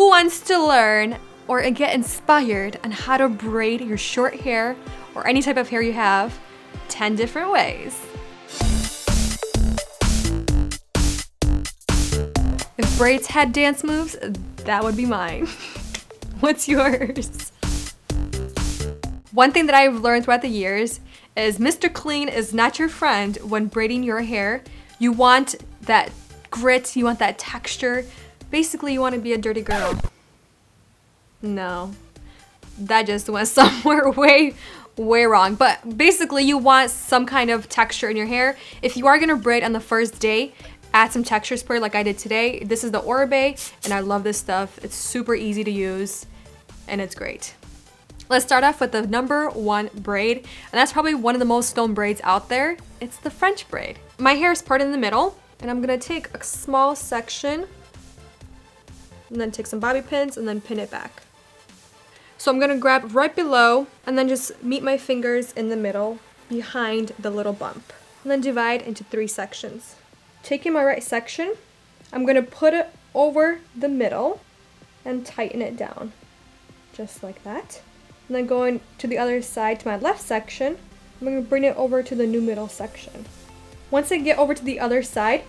Who wants to learn or get inspired on how to braid your short hair or any type of hair you have 10 different ways? If braids had dance moves, that would be mine. What's yours? One thing that I've learned throughout the years is Mr. Clean is not your friend when braiding your hair. You want that grit, you want that texture. Basically, you want to be a dirty girl. No, that just went somewhere way wrong. But basically, you want some kind of texture in your hair. If you are gonna braid on the first day, add some texture spray like I did today. This is the Oribe, and I love this stuff. It's super easy to use, and it's great. Let's start off with the #1 braid, and that's probably one of the most known braids out there. It's the French braid. My hair is parted in the middle, and I'm gonna take a small section and then take some bobby pins and then pin it back. So I'm gonna grab right below and then just meet my fingers in the middle behind the little bump, and then divide into 3 sections. Taking my right section, I'm gonna put it over the middle and tighten it down, just like that. And then going to the other side to my left section, I'm gonna bring it over to the new middle section. Once I get over to the other side,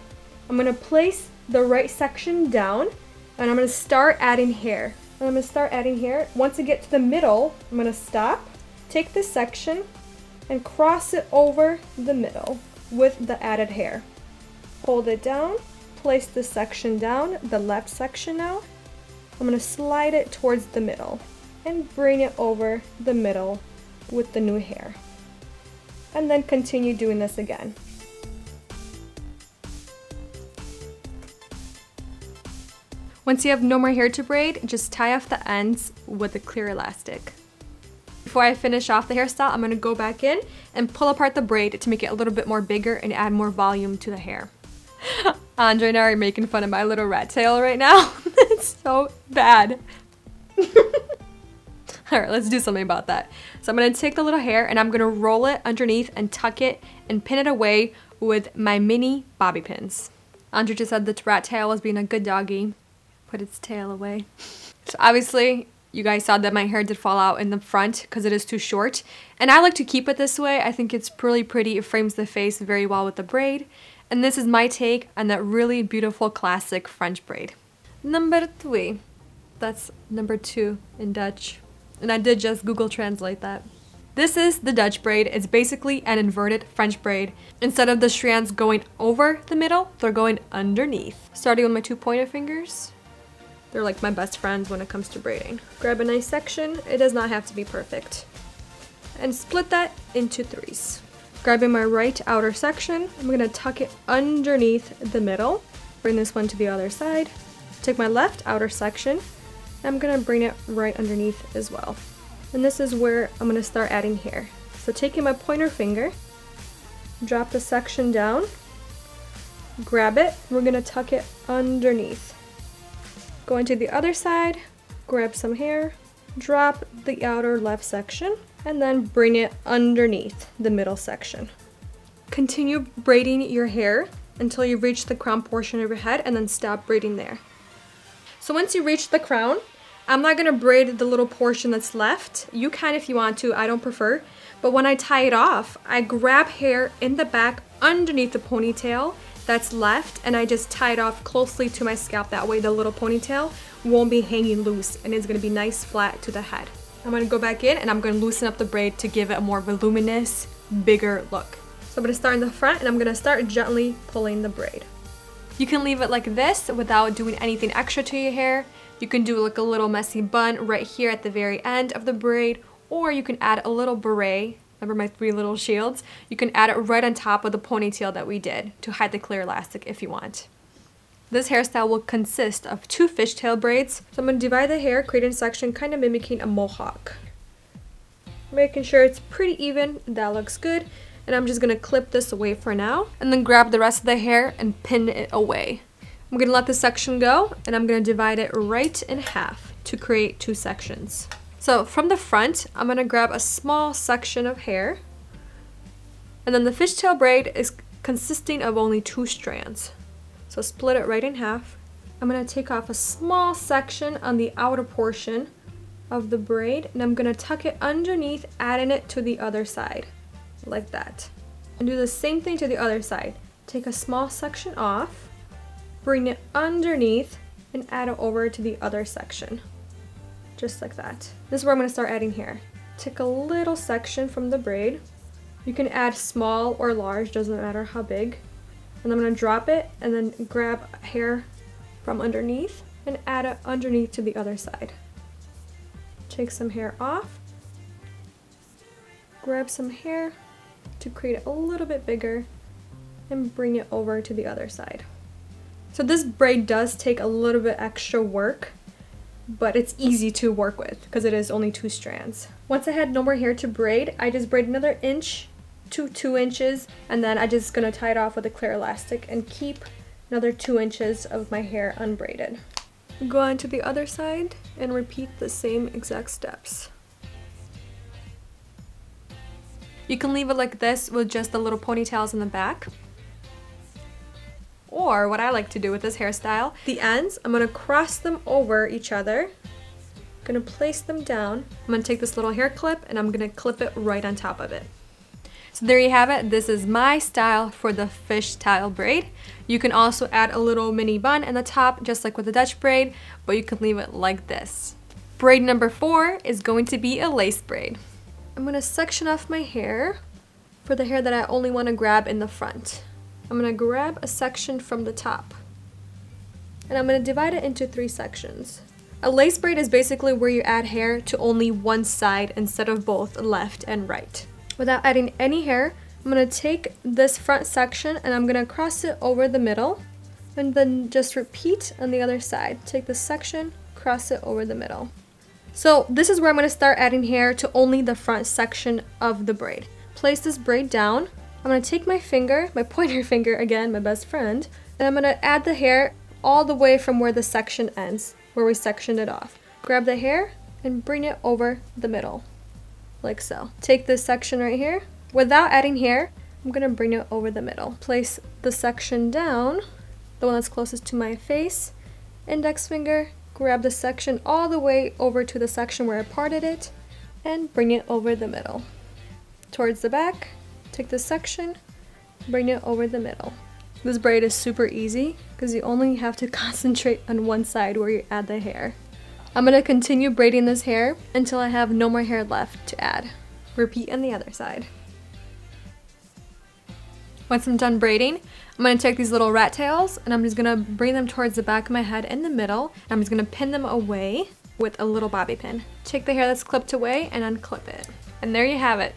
I'm gonna place the right section down, and I'm gonna start adding hair. And I'm gonna start adding hair. Once I get to the middle, I'm gonna stop, take this section, and cross it over the middle with the added hair. Hold it down, place this section down, the left section now. I'm gonna slide it towards the middle and bring it over the middle with the new hair. And then continue doing this again. Once you have no more hair to braid, just tie off the ends with a clear elastic. Before I finish off the hairstyle, I'm gonna go back in and pull apart the braid to make it a little bit more bigger and add more volume to the hair. Andre and I are making fun of my little rat tail right now. It's so bad. Alright, let's do something about that. So I'm gonna take the little hair and I'm gonna roll it underneath and tuck it and pin it away with my mini bobby pins. Andre just said the rat tail was being a good doggy. Put its tail away. So obviously, you guys saw that my hair did fall out in the front because it is too short. And I like to keep it this way. I think it's really pretty. It frames the face very well with the braid. And this is my take on that really beautiful classic French braid. #3. That's #2 in Dutch. And I did just Google Translate that. This is the Dutch braid. It's basically an inverted French braid. Instead of the strands going over the middle, they're going underneath. Starting with my 2 pointer fingers. They're like my best friends when it comes to braiding. Grab a nice section. It does not have to be perfect. And split that into 3s. Grabbing my right outer section, I'm gonna tuck it underneath the middle. Bring this one to the other side. Take my left outer section. I'm gonna bring it right underneath as well. And this is where I'm gonna start adding hair. So taking my pointer finger, drop the section down, grab it, we're gonna tuck it underneath. Going to the other side, grab some hair, drop the outer left section, and then bring it underneath the middle section. Continue braiding your hair until you reach the crown portion of your head and then stop braiding there. So once you reach the crown, I'm not gonna braid the little portion that's left. You can if you want to, I don't prefer. But when I tie it off, I grab hair in the back underneath the ponytail that's left, and I just tie it off closely to my scalp. That way the little ponytail won't be hanging loose and it's gonna be nice flat to the head. I'm gonna go back in and I'm gonna loosen up the braid to give it a more voluminous, bigger look. So I'm gonna start in the front and I'm gonna start gently pulling the braid. You can leave it like this without doing anything extra to your hair. You can do like a little messy bun right here at the very end of the braid, or you can add a little beret. Remember my 3 little shields? You can add it right on top of the ponytail that we did to hide the clear elastic if you want. This hairstyle will consist of 2 fishtail braids. So I'm going to divide the hair, creating a section kind of mimicking a mohawk. Making sure it's pretty even, that looks good. And I'm just going to clip this away for now. And then grab the rest of the hair and pin it away. I'm going to let this section go and I'm going to divide it right in half to create 2 sections. So from the front, I'm going to grab a small section of hair. And then the fishtail braid is consisting of only 2 strands. So split it right in half I'm gonna take off a small section on the outer portion of the braid, and I'm gonna tuck it underneath, adding it to the other side, like that. And do the same thing to the other side. Take a small section off, bring it underneath, and add it over to the other section. Just like that. This is where I'm gonna start adding hair. Take a little section from the braid. You can add small or large, doesn't matter how big. And I'm gonna drop it and then grab hair from underneath and add it underneath to the other side. Take some hair off, grab some hair to create it a little bit bigger, and bring it over to the other side. So this braid does take a little bit extra work, but it's easy to work with because it is only 2 strands. Once I had no more hair to braid, I just braid another inch to 2 inches, and then I'm just gonna tie it off with a clear elastic and keep another 2 inches of my hair unbraided. Go on to the other side and repeat the same exact steps. You can leave it like this with just the little ponytails in the back. Or what I like to do with this hairstyle, the ends, I'm gonna cross them over each other. I'm gonna place them down. I'm gonna take this little hair clip and I'm gonna clip it right on top of it. So there you have it. This is my style for the fishtail braid. You can also add a little mini bun in the top, just like with the Dutch braid, but you can leave it like this. Braid number 4 is going to be a lace braid. I'm gonna section off my hair for the hair that I only wanna grab in the front. I'm gonna grab a section from the top and I'm gonna divide it into 3 sections. A lace braid is basically where you add hair to only one side instead of both left and right. Without adding any hair, I'm gonna take this front section and I'm gonna cross it over the middle and then just repeat on the other side. Take this section, cross it over the middle. So this is where I'm gonna start adding hair to only the front section of the braid. Place this braid down. I'm gonna take my finger, my pointer finger again, my best friend, and I'm gonna add the hair all the way from where the section ends, where we sectioned it off. Grab the hair and bring it over the middle, like so. Take this section right here. Without adding hair, I'm gonna bring it over the middle. Place the section down, the one that's closest to my face, index finger, grab the section all the way over to the section where I parted it, and bring it over the middle. Towards the back, take this section, bring it over the middle. This braid is super easy because you only have to concentrate on one side where you add the hair. I'm going to continue braiding this hair until I have no more hair left to add. Repeat on the other side. Once I'm done braiding, I'm going to take these little rat tails and I'm just going to bring them towards the back of my head in the middle. I'm just going to pin them away with a little bobby pin. Take the hair that's clipped away and unclip it. And there you have it.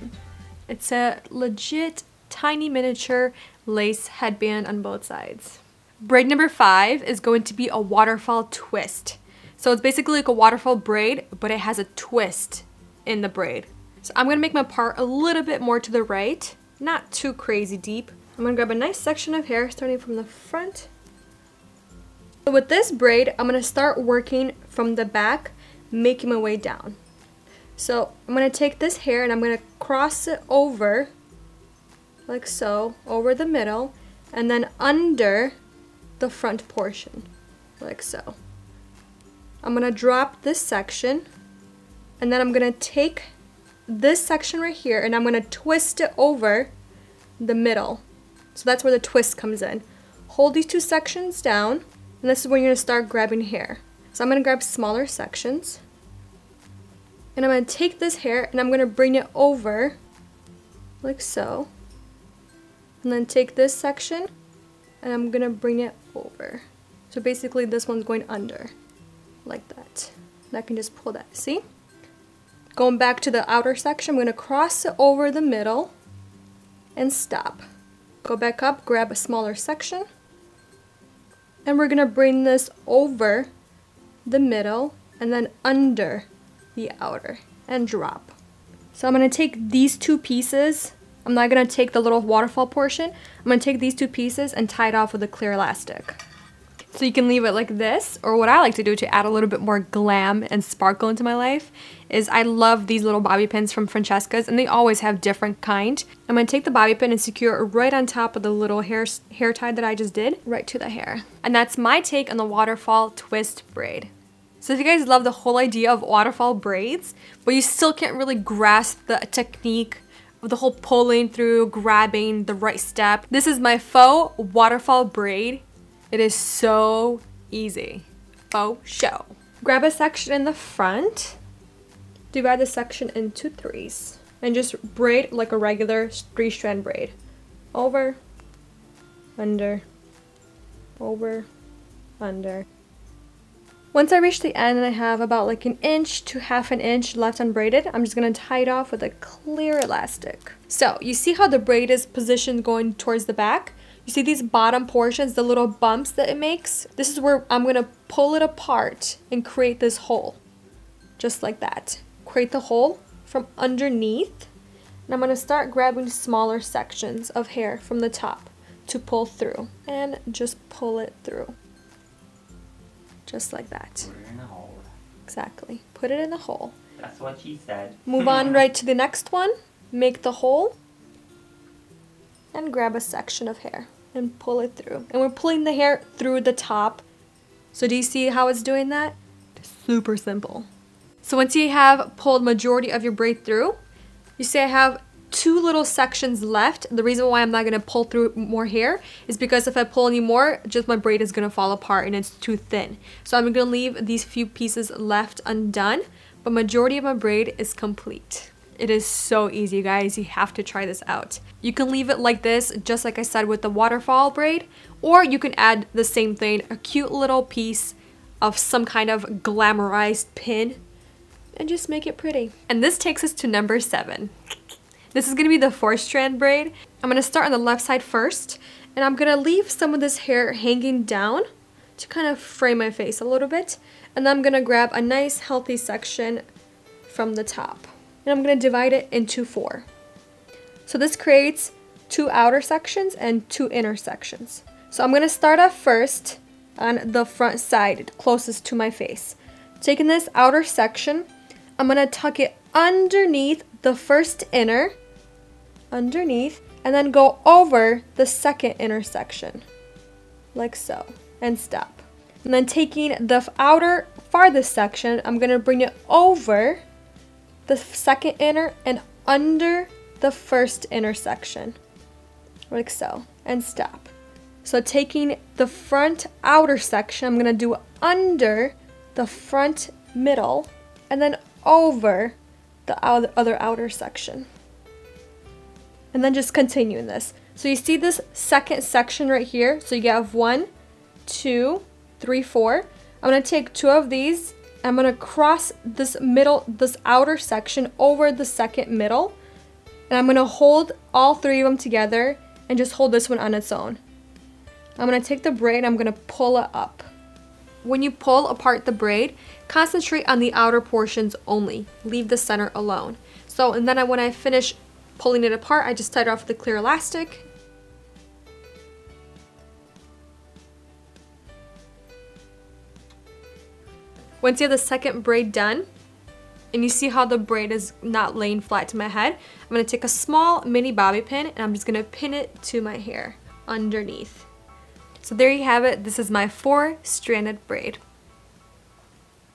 It's a legit tiny miniature lace headband on both sides. Braid number 5 is going to be a waterfall twist. So it's basically like a waterfall braid, but it has a twist in the braid. So I'm gonna make my part a little bit more to the right, not too crazy deep. I'm gonna grab a nice section of hair starting from the front. So with this braid, I'm gonna start working from the back, making my way down. So I'm gonna take this hair and I'm gonna cross it over, like so, over the middle, and then under the front portion, like so. I'm gonna drop this section, and then I'm gonna take this section right here and I'm gonna twist it over the middle. So that's where the twist comes in. Hold these 2 sections down, and this is when you're gonna start grabbing hair. So I'm gonna grab smaller sections, and I'm gonna take this hair and I'm gonna bring it over, like so. And then take this section and I'm gonna bring it over. So basically this one's going under, like that. And I can just pull that, see? Going back to the outer section, I'm gonna cross it over the middle and stop. Go back up, grab a smaller section, and we're gonna bring this over the middle and then under the outer and drop. So I'm gonna take these 2 pieces. I'm not gonna take the little waterfall portion. I'm gonna take these 2 pieces and tie it off with a clear elastic. So you can leave it like this, or what I like to do to add a little bit more glam and sparkle into my life is I love these little bobby pins from Francesca's, and they always have different kind. I'm going to take the bobby pin and secure it right on top of the little hair tie that I just did, right to the hair. And that's my take on the waterfall twist braid. So if you guys love the whole idea of waterfall braids, but you still can't really grasp the technique of the whole pulling through, grabbing the right step, this is my faux waterfall braid. It is so easy. Faux show. Grab a section in the front, divide the section into threes, and just braid like a regular 3-strand braid. Over, under, over, under. Once I reach the end and I have about like 1 inch to ½ an inch left unbraided, I'm just gonna tie it off with a clear elastic. So you see how the braid is positioned going towards the back? You see these bottom portions, the little bumps that it makes? This is where I'm gonna pull it apart and create this hole. Just like that. Create the hole from underneath. And I'm gonna start grabbing smaller sections of hair from the top to pull through. And just pull it through. Just like that. Put it in the hole. Exactly. Put it in the hole. That's what she said. Move on right to the next one. Make the hole. And grab a section of hair and pull it through. And we're pulling the hair through the top. So do you see how it's doing that? Super simple. So once you have pulled majority of your braid through, you see I have 2 little sections left. The reason why I'm not gonna pull through more hair is because if I pull any more, just my braid is gonna fall apart and it's too thin. So I'm gonna leave these few pieces left undone, but majority of my braid is complete. It is so easy, guys. You have to try this out. You can leave it like this, just like I said with the waterfall braid, or you can add the same thing, a cute little piece of some kind of glamorized pin, and just make it pretty. And this takes us to number 7. This is gonna be the 4-strand braid. I'm gonna start on the left side first, and I'm gonna leave some of this hair hanging down to kind of frame my face a little bit. And then I'm gonna grab a nice healthy section from the top. And I'm going to divide it into 4. So this creates 2 outer sections and 2 inner sections. So I'm going to start off first on the front side, closest to my face. Taking this outer section, I'm going to tuck it underneath the first inner, underneath, and then go over the second inner section, like so, and stop. And then taking the outer farthest section, I'm going to bring it over the second inner and under the first inner section, like so, and stop. So taking the front outer section, I'm gonna do under the front middle and then over the other outer section. And then just continuing this. So you see this second section right here? So you have 1, 2, 3, 4. I'm gonna take 2 of these. I'm gonna cross this outer section over the second middle, and I'm gonna hold all 3 of them together and just hold this one on its own. I'm gonna take the braid and I'm gonna pull it up. When you pull apart the braid, concentrate on the outer portions only. Leave the center alone. So, and then when I finish pulling it apart, I just tied it off with a clear elastic. Once you have the second braid done, and you see how the braid is not laying flat to my head, I'm going to take a small mini bobby pin and I'm just going to pin it to my hair underneath. So there you have it. This is my 4-stranded braid.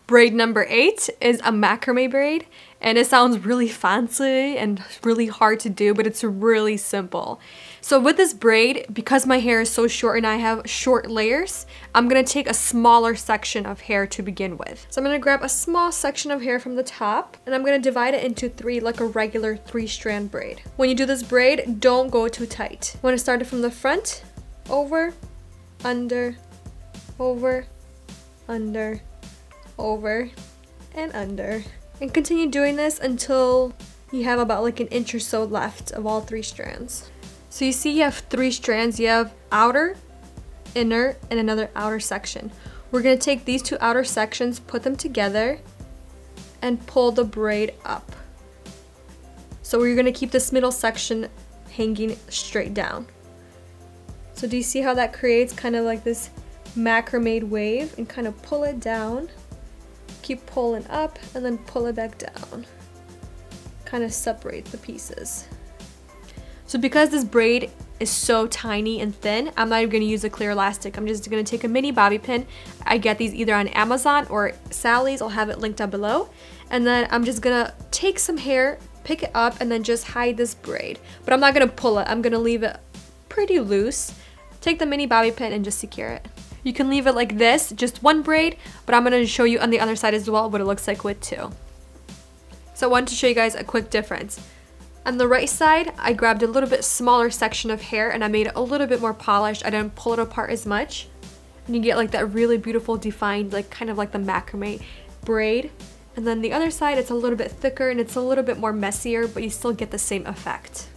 Braid number 8 is a macrame braid, and it sounds really fancy and really hard to do, but it's really simple. So with this braid, because my hair is so short and I have short layers, I'm gonna take a smaller section of hair to begin with. So I'm gonna grab a small section of hair from the top, and I'm gonna divide it into 3 like a regular 3-strand braid. When you do this braid, don't go too tight. You wanna start it from the front, over, under, over, under, over, and under. And continue doing this until you have about like 1 inch or so left of all 3 strands. So you see you have 3 strands. You have outer, inner, and another outer section. We're going to take these 2 outer sections, put them together, and pull the braid up. So we're going to keep this middle section hanging straight down. So do you see how that creates kind of like this macrame wave and kind of pull it down. Keep pulling up and then pull it back down. Kind of separate the pieces. So because this braid is so tiny and thin, I'm not even going to use a clear elastic. I'm just going to take a mini bobby pin. I get these either on Amazon or Sally's. I'll have it linked down below. And then I'm just going to take some hair, pick it up, and then just hide this braid. But I'm not going to pull it. I'm going to leave it pretty loose. Take the mini bobby pin and just secure it. You can leave it like this, just one braid, but I'm going to show you on the other side as well what it looks like with two. So I wanted to show you guys a quick difference. On the right side, I grabbed a little bit smaller section of hair and I made it a little bit more polished. I didn't pull it apart as much. And you get like that really beautiful defined, like kind of like the macrame braid. And then the other side, it's a little bit thicker and it's a little bit more messier, but you still get the same effect.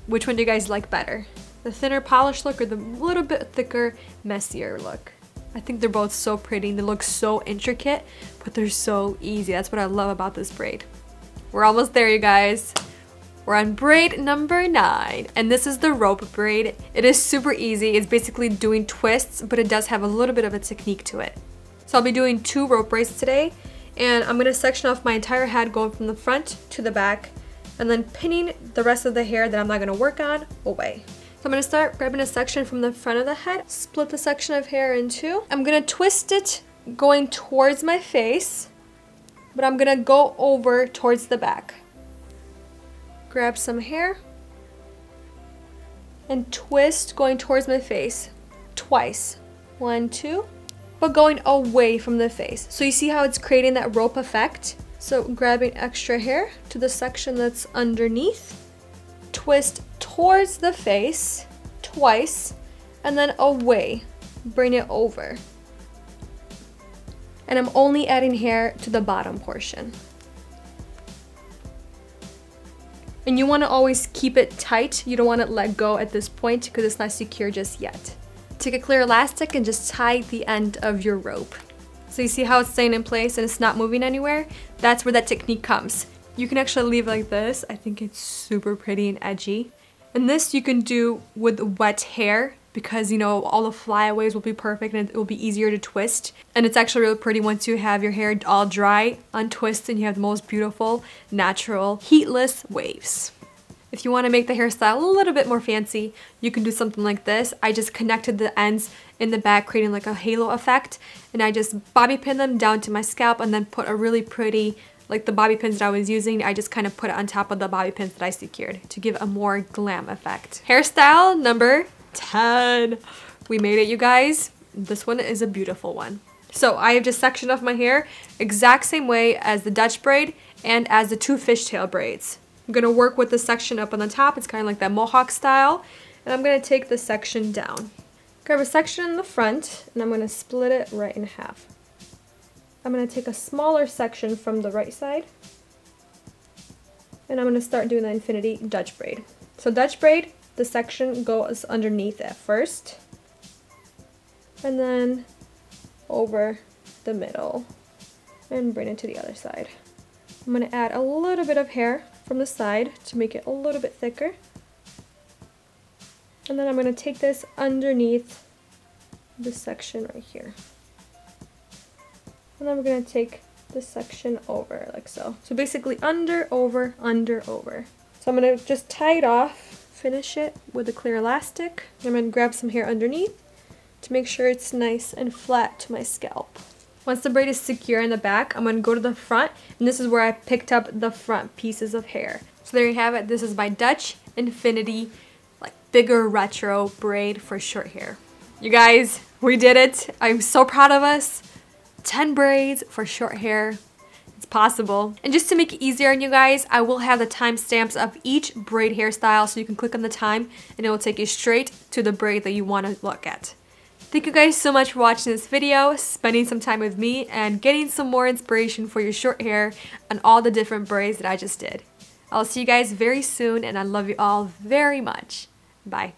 Which one do you guys like better? The thinner polished look or the little bit thicker, messier look? I think they're both so pretty and they look so intricate, but they're so easy. That's what I love about this braid. We're almost there, you guys. We're on braid number 9, and this is the rope braid. It is super easy. It's basically doing twists, but it does have a little bit of a technique to it. So I'll be doing 2 rope braids today, and I'm gonna section off my entire head going from the front to the back, and then pinning the rest of the hair that I'm not gonna work on away. So I'm going to start grabbing a section from the front of the head, split the section of hair in 2. I'm going to twist it going towards my face, but I'm going to go over towards the back. Grab some hair and twist going towards my face twice. 1, 2, but going away from the face. So you see how it's creating that rope effect? So grabbing extra hair to the section that's underneath, twist towards the face twice and then away, bring it over. And I'm only adding hair to the bottom portion. And you want to always keep it tight. You don't want to let go at this point because it's not secure just yet. Take a clear elastic and just tie the end of your rope. So you see how it's staying in place and it's not moving anywhere? That's where that technique comes. You can actually leave it like this. I think it's super pretty and edgy. And this you can do with wet hair because, you know, all the flyaways will be perfect and it will be easier to twist. And it's actually really pretty once you have your hair all dry, untwisted, and you have the most beautiful, natural, heatless waves. If you want to make the hairstyle a little bit more fancy, you can do something like this. I just connected the ends in the back, creating like a halo effect. And I just bobby pin them down to my scalp and then put a really pretty, like the bobby pins that I was using, I just kind of put it on top of the bobby pins that I secured to give a more glam effect. Hairstyle number 10. We made it, you guys. This one is a beautiful one. So I have just sectioned off my hair exact same way as the Dutch braid and as the 2 fishtail braids. I'm going to work with the section up on the top. It's kind of like that mohawk style. And I'm going to take the section down. Grab a section in the front and I'm going to split it right in half. I'm going to take a smaller section from the right side and I'm going to start doing the infinity Dutch braid. So Dutch braid, the section goes underneath at first and then over the middle and bring it to the other side. I'm going to add a little bit of hair from the side to make it a little bit thicker. And then I'm going to take this underneath this section right here. And then we're going to take this section over like so. So basically under, over, under, over. So I'm going to just tie it off, finish it with a clear elastic. I'm going to grab some hair underneath to make sure it's nice and flat to my scalp. Once the braid is secure in the back, I'm going to go to the front, and this is where I picked up the front pieces of hair. So there you have it. This is my Dutch Infinity, like bigger retro braid for short hair. You guys, we did it. I'm so proud of us. 10 braids for short hair. It's possible. And just to make it easier on you guys, I will have the timestamps of each braid hairstyle so you can click on the time and it will take you straight to the braid that you want to look at. Thank you guys so much for watching this video, spending some time with me, and getting some more inspiration for your short hair and all the different braids that I just did. I'll see you guys very soon, and I love you all very much. Bye.